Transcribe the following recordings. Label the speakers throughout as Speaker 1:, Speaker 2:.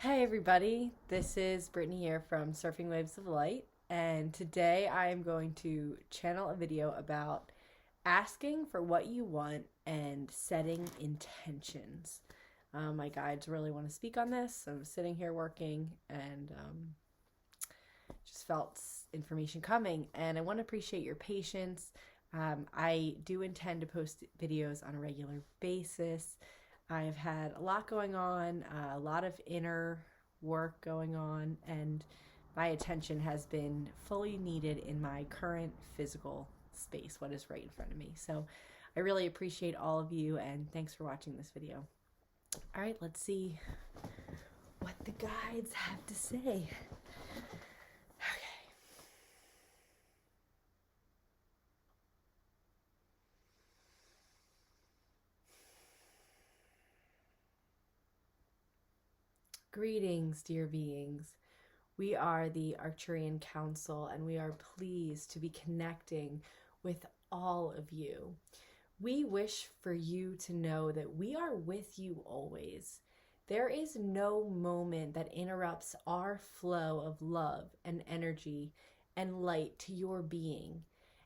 Speaker 1: Hey everybody, this is Brittany here from Surfing Waves of Light, and today I am going to channel a video about asking for what you want and setting intentions. My guides really want to speak on this. I'm sitting here working and just felt information coming, and I want to appreciate your patience. I do intend to post videos on a regular basis. I've had a lot going on, a lot of inner work going on, and my attention has been fully needed in my current physical space, what is right in front of me. So I really appreciate all of you, and thanks for watching this video. All right, let's see what the guides have to say. Greetings, dear beings. We are the Arcturian Council, and we are pleased to be connecting with all of you. We wish for you to know that we are with you always. There is no moment that interrupts our flow of love and energy and light to your being.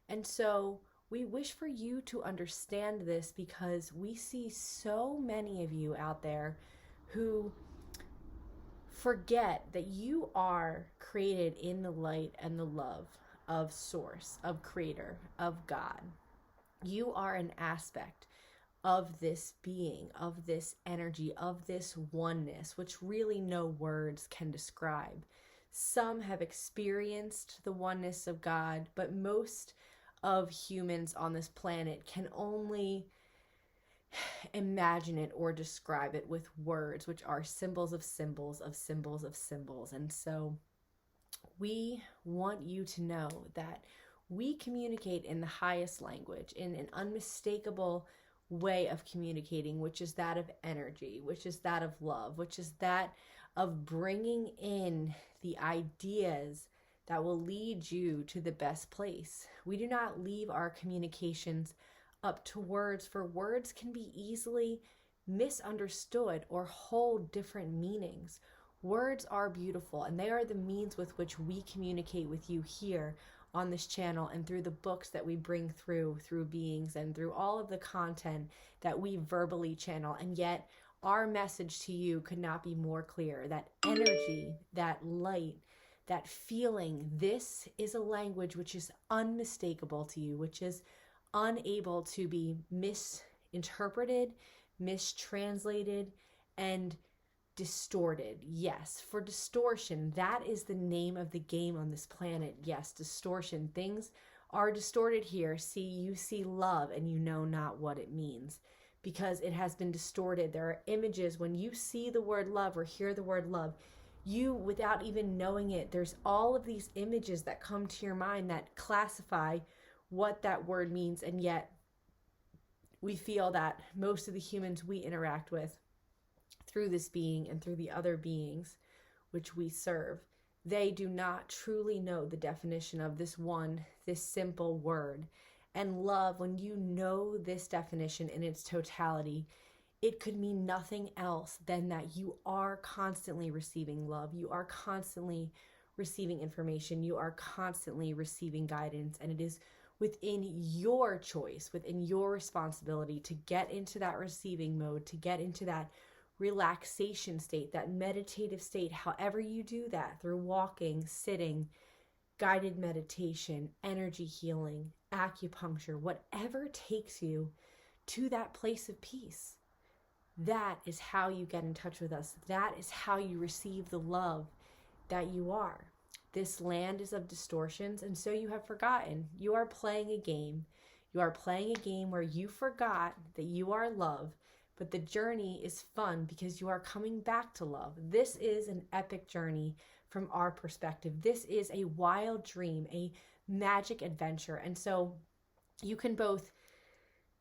Speaker 1: And so we wish for you to understand this, because we see so many of you out there who forget that you are created in the light and the love of Source, of Creator, of God. You are an aspect of this being, of this energy, of this oneness, which really no words can describe. Some have experienced the oneness of God, but most of humans on this planet can only imagine it or describe it with words, which are symbols of symbols of symbols of symbols. And so we want you to know that we communicate in the highest language, in an unmistakable way of communicating, which is that of energy, which is that of love, which is that of bringing in the ideas that will lead you to the best place. We do not leave our communications up to words, for words can be easily misunderstood or hold different meanings. Words are beautiful, and they are the means with which we communicate with you here on this channel, and through the books that we bring through beings, and through all of the content that we verbally channel. And yet our message to you could not be more clear. That energy, that light, that feeling, this is a language which is unmistakable to you, which is unable to be misinterpreted, mistranslated, and distorted. Yes, for distortion, that is the name of the game on this planet. Yes, distortion. Things are distorted here. See, you see love and you know not what it means, because it has been distorted. There are images when you see the word love or hear the word love, you, without even knowing it, there's all of these images that come to your mind that classify what that word means. And yet we feel that most of the humans we interact with through this being and through the other beings which we serve, they do not truly know the definition of this simple word. And love, when you know this definition in its totality, it could mean nothing else than that you are constantly receiving love. You are constantly receiving information. You are constantly receiving guidance. And it is within your choice, within your responsibility to get into that receiving mode, to get into that relaxation state, that meditative state, however you do that, through walking, sitting, guided meditation, energy healing, acupuncture, whatever takes you to that place of peace. That is how you get in touch with us. That is how you receive the love that you are. This land is of distortions, and so you have forgotten. You are playing a game. You are playing a game where you forgot that you are love, but the journey is fun because you are coming back to love. This is an epic journey from our perspective. This is a wild dream, a magic adventure. And so you can both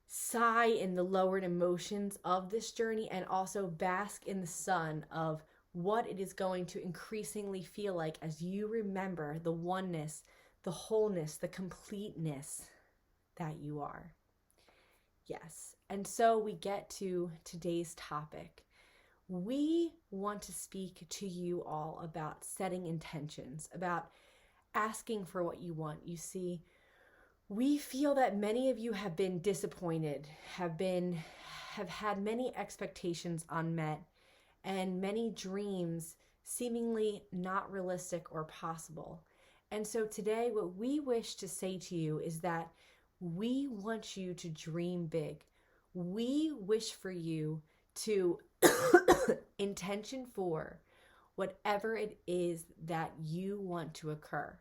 Speaker 1: sigh in the lowered emotions of this journey and also bask in the sun of what it is going to increasingly feel like as you remember the oneness, the wholeness, the completeness that you are. Yes. And so we get to today's topic, we want to speak to you all about setting intentions, about asking for what you want. You see, we feel that many of you have been disappointed, have had many expectations unmet, and many dreams seemingly not realistic or possible. And so today, what we wish to say to you is that we want you to dream big. We wish for you to intention for whatever it is that you want to occur.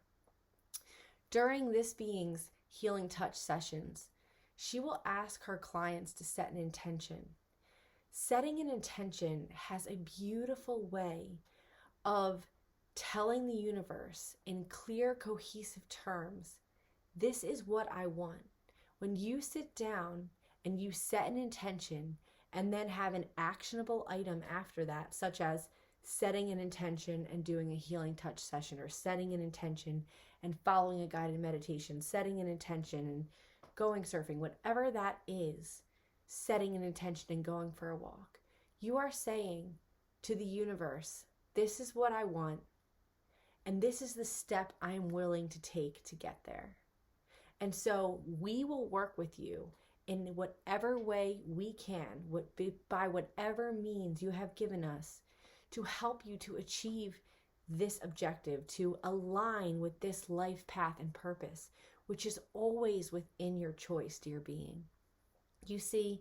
Speaker 1: During this being's healing touch sessions, she will ask her clients to set an intention. Setting an intention has a beautiful way of telling the universe in clear, cohesive terms, this is what I want. When you sit down and you set an intention and then have an actionable item after that, such as setting an intention and doing a healing touch session, or setting an intention and following a guided meditation, setting an intention and going surfing, whatever that is, setting an intention and going for a walk, you are saying to the universe, this is what I want, and this is the step I'm willing to take to get there. And so we will work with you in whatever way we can, by whatever means you have given us, to help you to achieve this objective, to align with this life path and purpose, which is always within your choice, dear being. You see,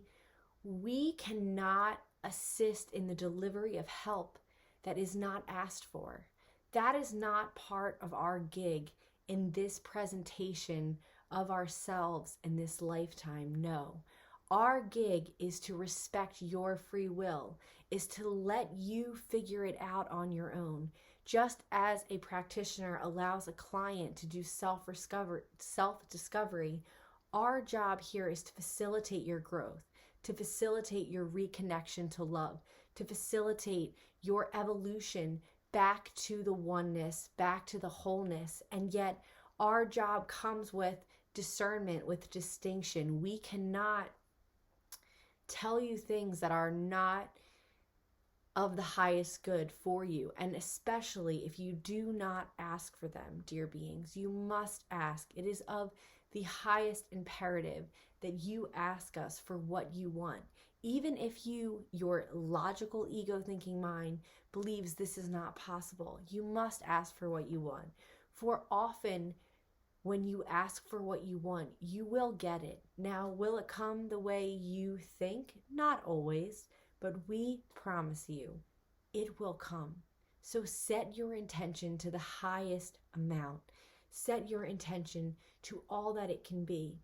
Speaker 1: we cannot assist in the delivery of help that is not asked for. That is not part of our gig in this presentation of ourselves in this lifetime. No. Our gig is to respect your free will, is to let you figure it out on your own. Just as a practitioner allows a client to do self-discovery, our job here is to facilitate your growth, to facilitate your reconnection to love, to facilitate your evolution back to the oneness, back to the wholeness. And yet our job comes with discernment, with distinction. We cannot tell you things that are not of the highest good for you. And especially if you do not ask for them, dear beings, you must ask. It is of the highest imperative that you ask us for what you want. Even if your logical ego thinking mind believes this is not possible, you must ask for what you want. For often when you ask for what you want, you will get it. Now, will it come the way you think? Not always, but we promise you it will come. So set your intention to the highest amount. Set your intention to all that it can be.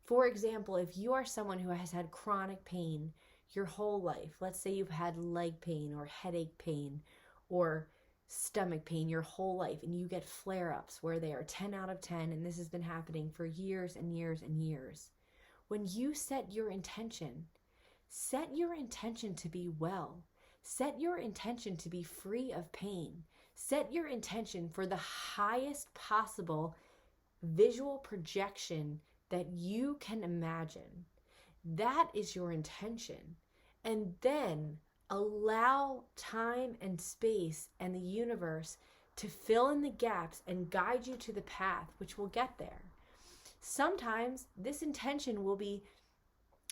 Speaker 1: For example, if you are someone who has had chronic pain your whole life, let's say you've had leg pain or headache pain or stomach pain your whole life, and you get flare-ups where they are 10 out of 10, and this has been happening for years and years and years. When you set your intention to be well. Set your intention to be free of pain. Set your intention for the highest possible visual projection that you can imagine. That is your intention. And then allow time and space and the universe to fill in the gaps and guide you to the path which will get there. Sometimes this intention will be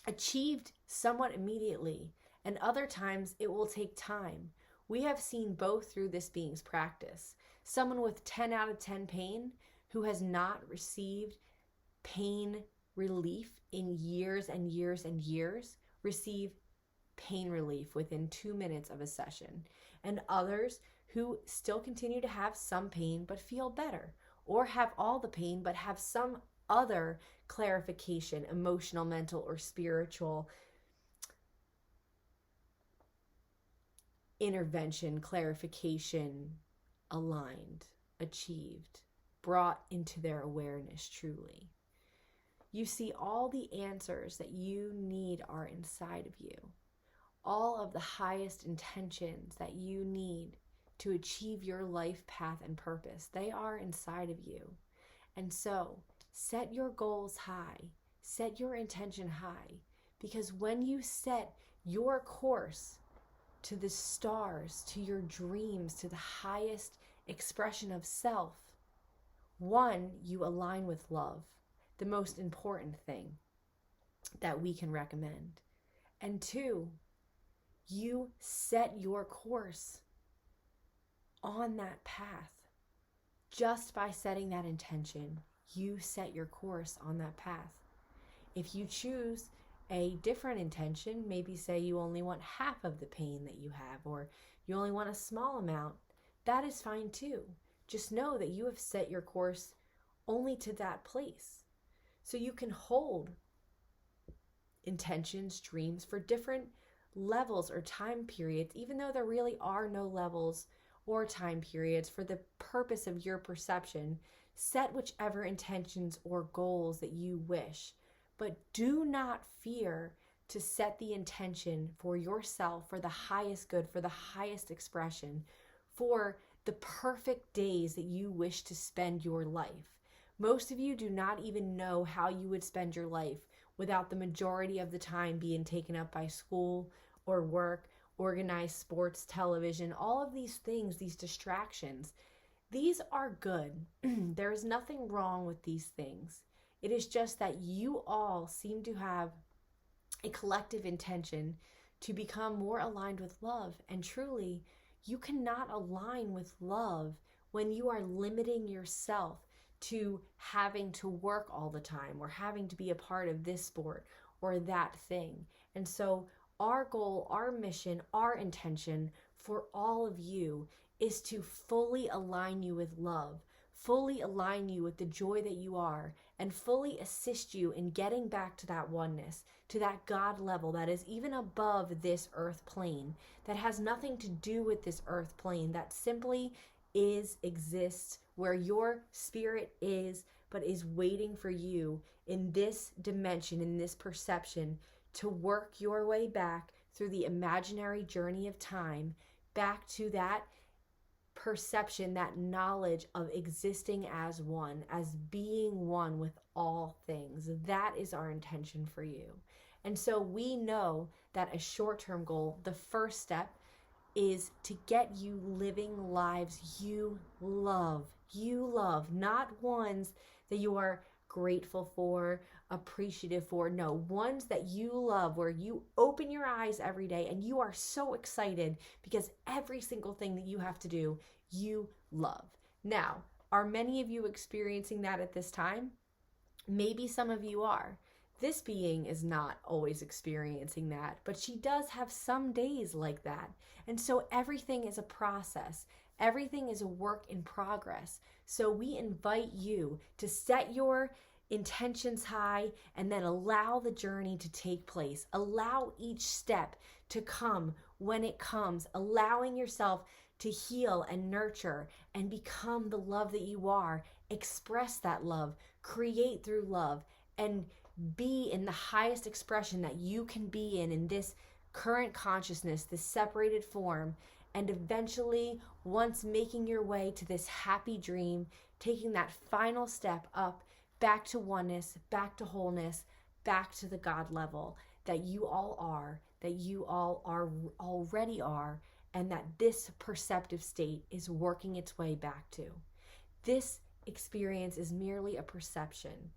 Speaker 1: achieved somewhat immediately, and other times it will take time. We have seen both through this being's practice. Someone with 10 out of 10 pain who has not received pain relief in years and years and years receive pain relief within 2 minutes of a session, and others who still continue to have some pain but feel better, or have all the pain but have some other clarification, emotional, mental, or spiritual intervention, clarification, aligned, achieved, brought into their awareness truly. You see, all the answers that you need are inside of you. All of the highest intentions that you need to achieve your life path and purpose, they are inside of you. And so, set your goals high. Set your intention high. Because when you set your course to the stars, to your dreams, to the highest expression of self. One, you align with love, the most important thing that we can recommend. And two, you set your course on that path. Just by setting that intention, you set your course on that path. If you choose a different intention, maybe say you only want half of the pain that you have, or you only want a small amount, that is fine too. Just know that you have set your course only to that place. So you can hold intentions, dreams for different levels or time periods, even though there really are no levels or time periods. For the purpose of your perception, set whichever intentions or goals that you wish. But do not fear to set the intention for yourself, for the highest good, for the highest expression, for the perfect days that you wish to spend your life. Most of you do not even know how you would spend your life without the majority of the time being taken up by school or work, organized sports, television, all of these things, these distractions. These are good. There is nothing wrong with these things. It is just that you all seem to have a collective intention to become more aligned with love. And truly, you cannot align with love when you are limiting yourself to having to work all the time or having to be a part of this sport or that thing. And so our goal, our mission, our intention for all of you is to fully align you with love, fully align you with the joy that you are, and fully assist you in getting back to that oneness, to that God level that is even above this earth plane, that has nothing to do with this earth plane, that simply exists where your spirit is, but is waiting for you in this dimension, in this perception, to work your way back through the imaginary journey of time, back to that perception, that knowledge of existing as one, as being one with all things. That is our intention for you. And so we know that a short-term goal, the first step, is to get you living lives you love. You love, not ones that you are grateful for, appreciative for. No, ones that you love, where you open your eyes every day and you are so excited because every single thing that you have to do, you love. Now, are many of you experiencing that at this time? Maybe some of you are. This being is not always experiencing that, but she does have some days like that. And so everything is a process. Everything is a work in progress. So we invite you to set your intentions high and then allow the journey to take place. Allow each step to come when it comes, allowing yourself to heal and nurture and become the love that you are. Express that love, create through love, and be in the highest expression that you can be in this current consciousness, this separated form. And eventually, once making your way to this happy dream, taking that final step up, back to oneness, back to wholeness, back to the God level that you all are, that you all are already are, and that this perceptive state is working its way back to. This experience is merely a perception.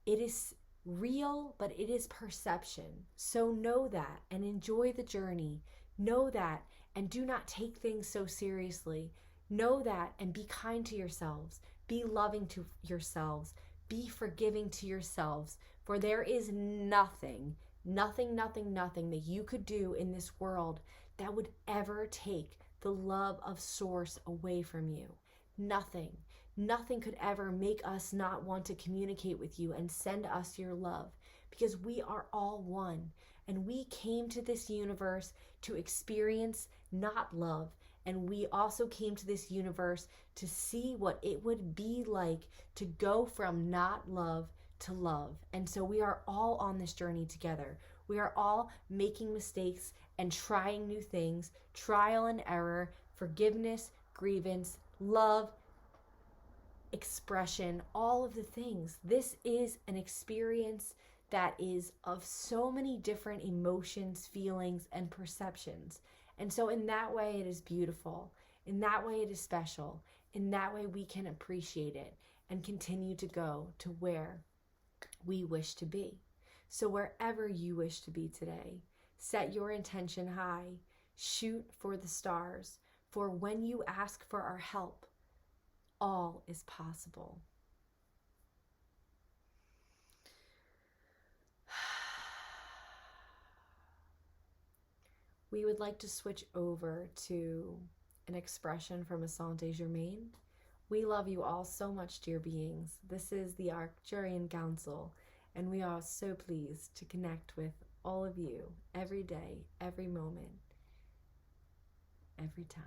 Speaker 1: It is real, but it is perception. So know that and enjoy the journey. Know that and do not take things so seriously. Know that and be kind to yourselves. Be loving to yourselves. Be forgiving to yourselves. For there is nothing that you could do in this world that would ever take the love of Source away from you. Nothing. Nothing could ever make us not want to communicate with you and send us your love, because we are all one. And we came to this universe to experience not love. And we also came to this universe to see what it would be like to go from not love to love. And so we are all on this journey together. We are all making mistakes and trying new things, trial and error, forgiveness, grievance, love, expression, all of the things. This is an experience that is of so many different emotions, feelings, and perceptions. And so in that way, it is beautiful. In that way, it is special. In that way, we can appreciate it and continue to go to where we wish to be. So wherever you wish to be today, set your intention high, shoot for the stars, for when you ask for our help, all is possible. We would like to switch over to an expression from Asante Germain. We love you all so much, dear beings. This is the Arcturian Council, and we are so pleased to connect with all of you every day, every moment, every time.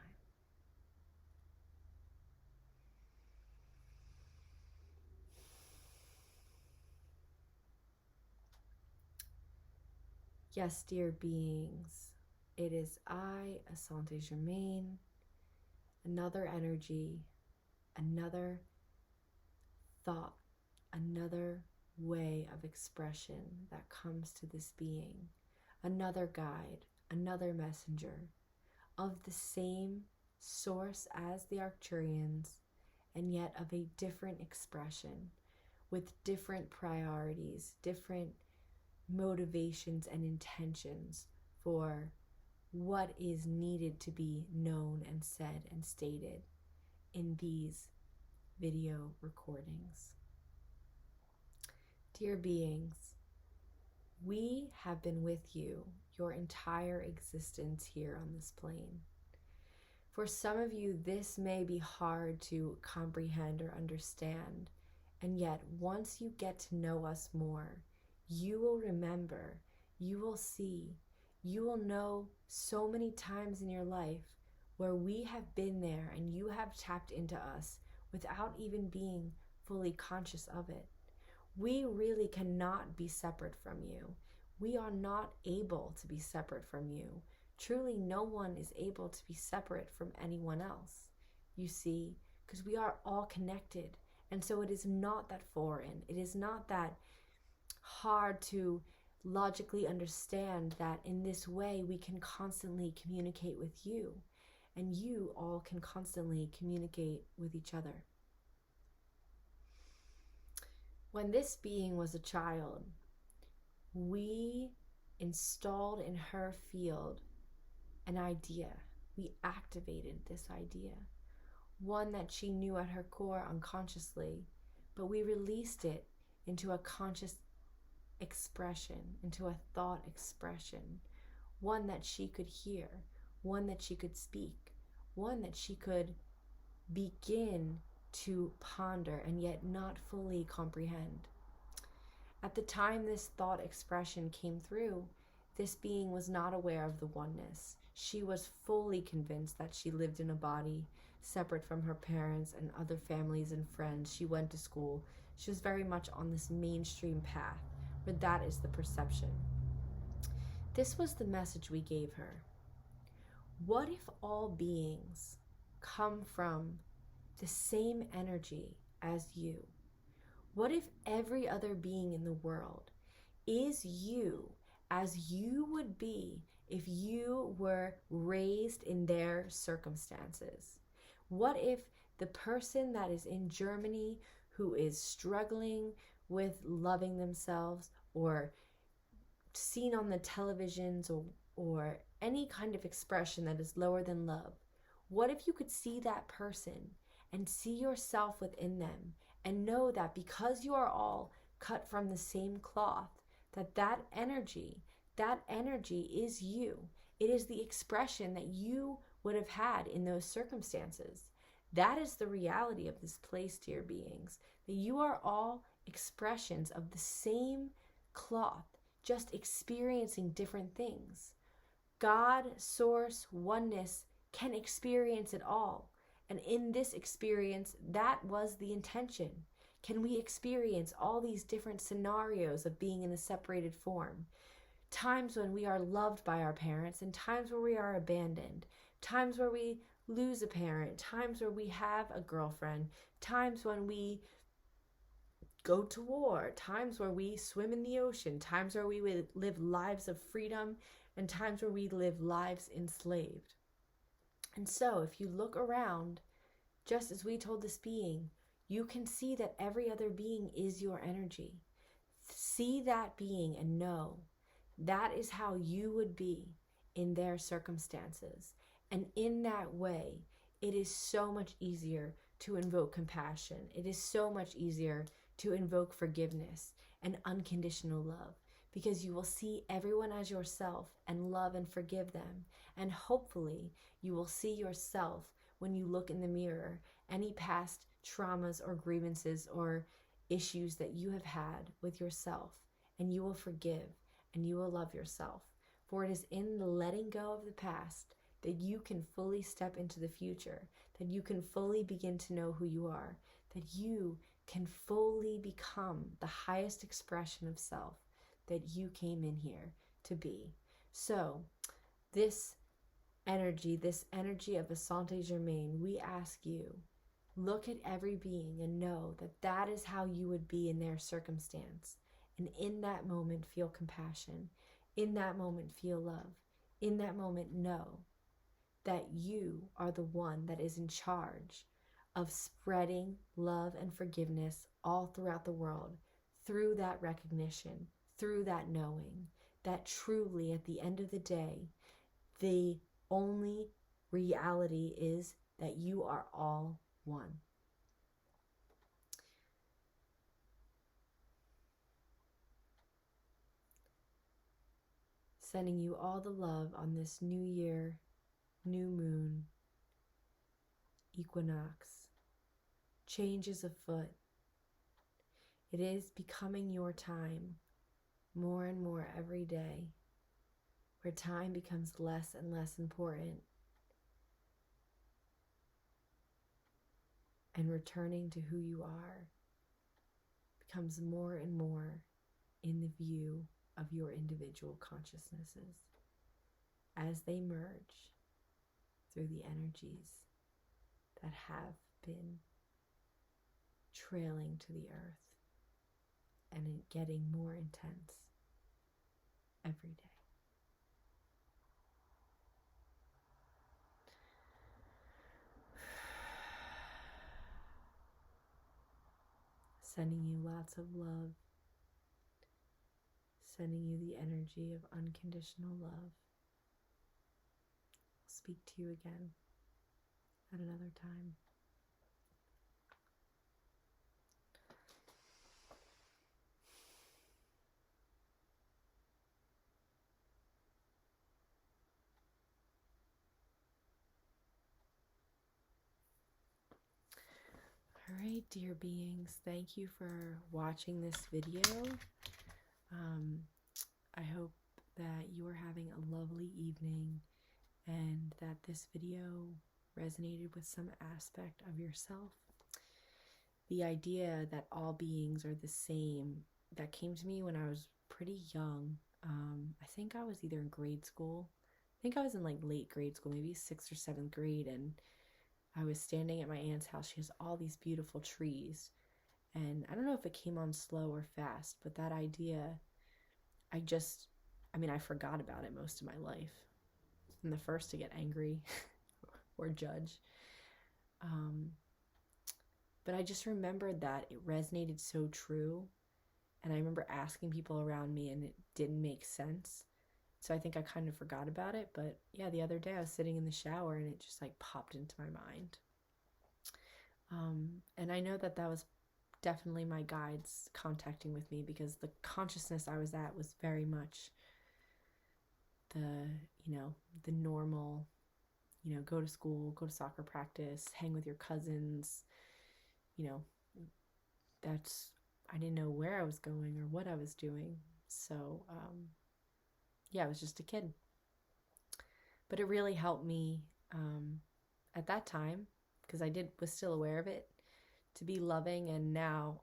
Speaker 1: Yes, dear beings, it is I, Asante Germain, another energy, another thought, another way of expression that comes to this being, another guide, another messenger of the same source as the Arcturians, and yet of a different expression with different priorities, different motivations and intentions for what is needed to be known and said and stated in these video recordings. Dear beings, we have been with you your entire existence here on this plane. For some of you, this may be hard to comprehend or understand, and yet once you get to know us more, you will remember, you will see, you will know so many times in your life where we have been there and you have tapped into us without even being fully conscious of it. We really cannot be separate from you. We are not able to be separate from you. Truly, no one is able to be separate from anyone else, you see, because we are all connected. And so it is not that foreign. It is not that hard to logically understand that in this way we can constantly communicate with you, and you all can constantly communicate with each other. When this being was a child, we installed in her field an idea. We activated this idea, one that she knew at her core unconsciously, but we released it into a conscious expression, into a thought expression, one that she could hear, one that she could speak, one that she could begin to ponder and yet not fully comprehend. At the time this thought expression came through, this being was not aware of the oneness. She was fully convinced that she lived in a body separate from her parents and other families and friends. She went to school. She was very much on this mainstream path, where that is the perception. This was the message we gave her. What if all beings come from the same energy as you? What if every other being in the world is you as you would be if you were raised in their circumstances? What if the person that is in Germany who is struggling with loving themselves, or seen on the televisions, or any kind of expression that is lower than love, what if you could see that person and see yourself within them and know that because you are all cut from the same cloth, that energy is you. It is the expression that you would have had in those circumstances. That is the reality of this place, dear beings, that you are all expressions of the same cloth, just experiencing different things. God, source, oneness can experience it all. And in this experience, that was the intention. Can we experience all these different scenarios of being in a separated form? Times when we are loved by our parents, and times where we are abandoned, times where we lose a parent, times where we have a girlfriend, times when we go to war, times where we swim in the ocean, times where we live lives of freedom and times where we live lives enslaved. And so if you look around, just as we told this being, you can see that every other being is your energy. See that being and know that is how you would be in their circumstances. And in that way, it is so much easier to invoke compassion. It is so much easier to invoke forgiveness and unconditional love, because you will see everyone as yourself and love and forgive them. And hopefully you will see yourself when you look in the mirror, any past traumas or grievances or issues that you have had with yourself, and you will forgive and you will love yourself. For it is in the letting go of the past that you can fully step into the future, that you can fully begin to know who you are, that you can fully become the highest expression of self that you came in here to be. So this energy of Asante Germain, we ask you, look at every being and know that that is how you would be in their circumstance. And in that moment, feel compassion. In that moment, feel love. In that moment, know that you are the one that is in charge of spreading love and forgiveness all throughout the world, through that recognition, through that knowing that truly at the end of the day, the only reality is that you are all one. Sending you all the love on this new year, new moon, equinox. Change is afoot. It is becoming your time more and more every day, where time becomes less and less important, and returning to who you are becomes more and more in the view of your individual consciousnesses as they merge through the energies that have been trailing to the earth and getting more intense every day. Sending you lots of love, sending you the energy of unconditional love. I'll speak to you again at another time. All right, dear beings, thank you for watching this video. I hope that you are having a lovely evening and that this video resonated with some aspect of yourself. The idea that all beings are the same, that came to me when I was pretty young. I think I was either in grade school. I think I was in like late grade school, maybe 6th or 7th grade, and I was standing at my aunt's house. She has all these beautiful trees, and I don't know if it came on slow or fast, but that idea, I forgot about it most of my life. I'm the first to get angry or judge. But I just remembered that it resonated so true. And I remember asking people around me and it didn't make sense. So I think I kind of forgot about it. But yeah, the other day I was sitting in the shower and it just like popped into my mind. And I know that that was definitely my guides contacting with me, because the consciousness I was at was very much the normal, go to school, go to soccer practice, hang with your cousins, I didn't know where I was going or what I was doing. So, I was just a kid. But it really helped me at that time, because I was still aware of it, to be loving. And now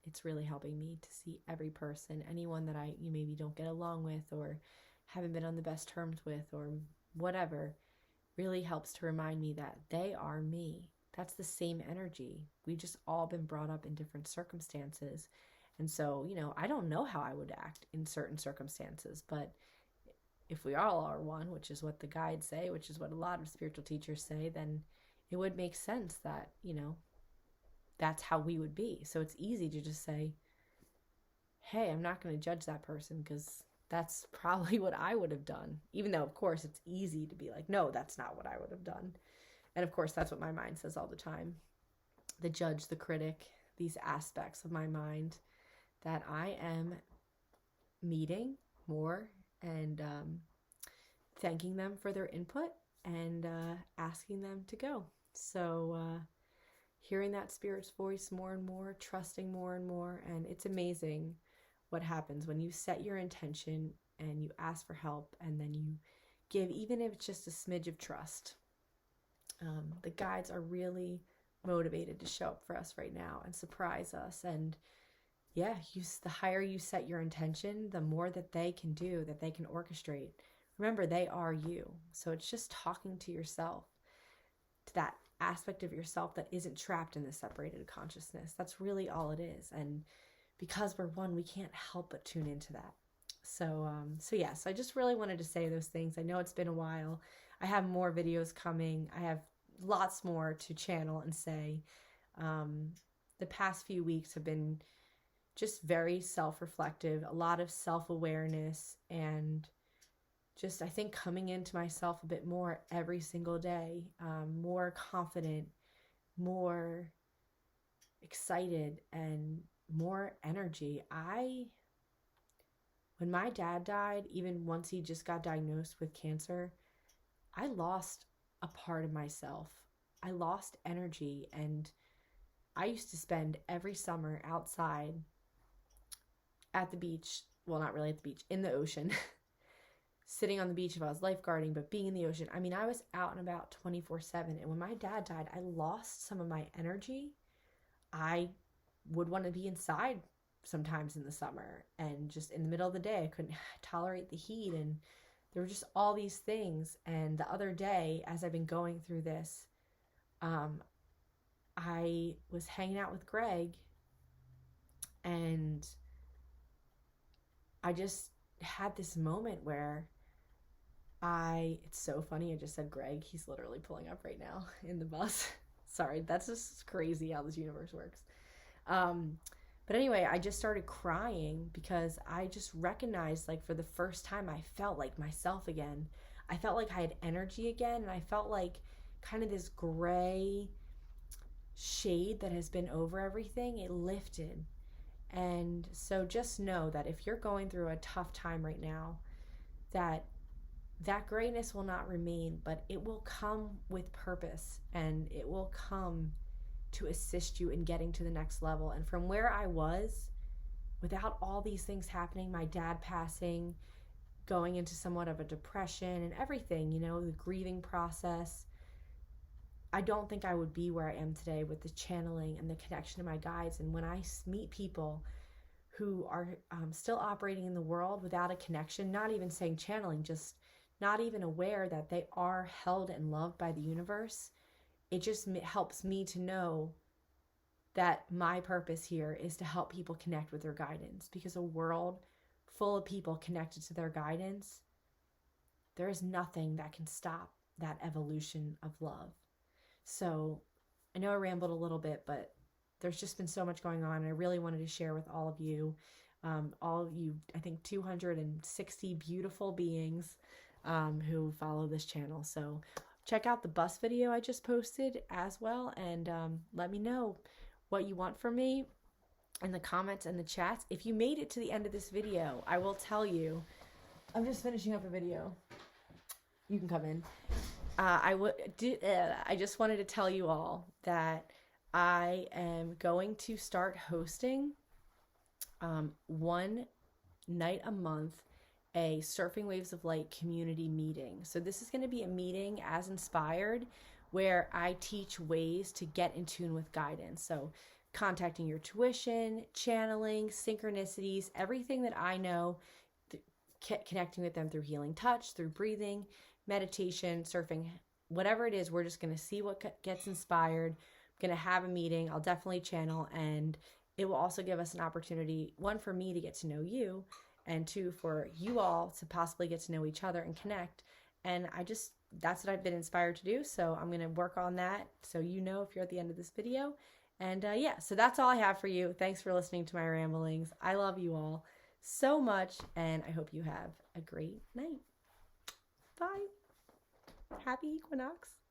Speaker 1: it's really helping me to see every person, anyone that you maybe don't get along with or haven't been on the best terms with or whatever, really helps to remind me that they are me. That's the same energy. We've just all been brought up in different circumstances. And so, I don't know how I would act in certain circumstances, but if we all are one, which is what the guides say, which is what a lot of spiritual teachers say, then it would make sense that, that's how we would be. So it's easy to just say, hey, I'm not going to judge that person because that's probably what I would have done. Even though, of course, it's easy to be like, no, that's not what I would have done. And of course, that's what my mind says all the time. The judge, the critic, these aspects of my mind that I am meeting more and thanking them for their input and asking them to go. So hearing that spirit's voice more and more, trusting more and more, and it's amazing what happens when you set your intention and you ask for help and then you give, even if it's just a smidge of trust. The guides are really motivated to show up for us right now and surprise us. And yeah, the higher you set your intention, the more that they can do, that they can orchestrate. Remember, they are you. So it's just talking to yourself, to that aspect of yourself that isn't trapped in the separated consciousness. That's really all it is. And because we're one, we can't help but tune into that. So yes, I just really wanted to say those things. I know it's been a while. I have more videos coming. I have lots more to channel and say. The past few weeks have been just very self-reflective, a lot of self-awareness, and just, I think, coming into myself a bit more every single day, more confident, more excited, and more energy. When my dad died, even once he just got diagnosed with cancer, I lost a part of myself. I lost energy, and I used to spend every summer outside at the beach, well, not really at the beach, in the ocean, sitting on the beach if I was lifeguarding, but being in the ocean. I mean, I was out and about 24/7. And when my dad died, I lost some of my energy. I would want to be inside sometimes in the summer, and just in the middle of the day, I couldn't tolerate the heat. And there were just all these things. And the other day, as I've been going through this, I was hanging out with Greg, and I just had this moment where it's so funny, I just said Greg, he's literally pulling up right now in the bus. Sorry, that's just crazy how this universe works. But anyway, I just started crying because I just recognized, like, for the first time, I felt like myself again. I felt like I had energy again, and I felt like kind of this gray shade that has been over everything, it lifted. And so just know that if you're going through a tough time right now, that grayness will not remain, but it will come with purpose, and it will come to assist you in getting to the next level. And from where I was, without all these things happening, my dad passing, going into somewhat of a depression and everything, the grieving process, I don't think I would be where I am today with the channeling and the connection to my guides. And when I meet people who are still operating in the world without a connection, not even saying channeling, just not even aware that they are held and loved by the universe, it just helps me to know that my purpose here is to help people connect with their guidance. Because a world full of people connected to their guidance, there is nothing that can stop that evolution of love. So I know I rambled a little bit, but there's just been so much going on, and I really wanted to share with all of you, I think 260 beautiful beings who follow this channel. So check out the bus video I just posted as well, and let me know what you want from me in the comments and the chats. If you made it to the end of this video, I will tell you, I'm just finishing up a video. You can come in. I just wanted to tell you all that I am going to start hosting one night a month a Surfing Waves of Light community meeting. So this is going to be a meeting as inspired, where I teach ways to get in tune with guidance. So contacting your tuition, channeling, synchronicities, everything that I know, connecting with them through healing touch, through breathing, meditation, surfing, whatever it is. We're just going to see what gets inspired. I'm going to have a meeting. I'll definitely channel, and it will also give us an opportunity, one, for me to get to know you, and two, for you all to possibly get to know each other and connect. And that's what I've been inspired to do. So I'm going to work on that so you know if you're at the end of this video. And yeah, so that's all I have for you. Thanks for listening to my ramblings. I love you all so much, and I hope you have a great night. Bye. Happy equinox.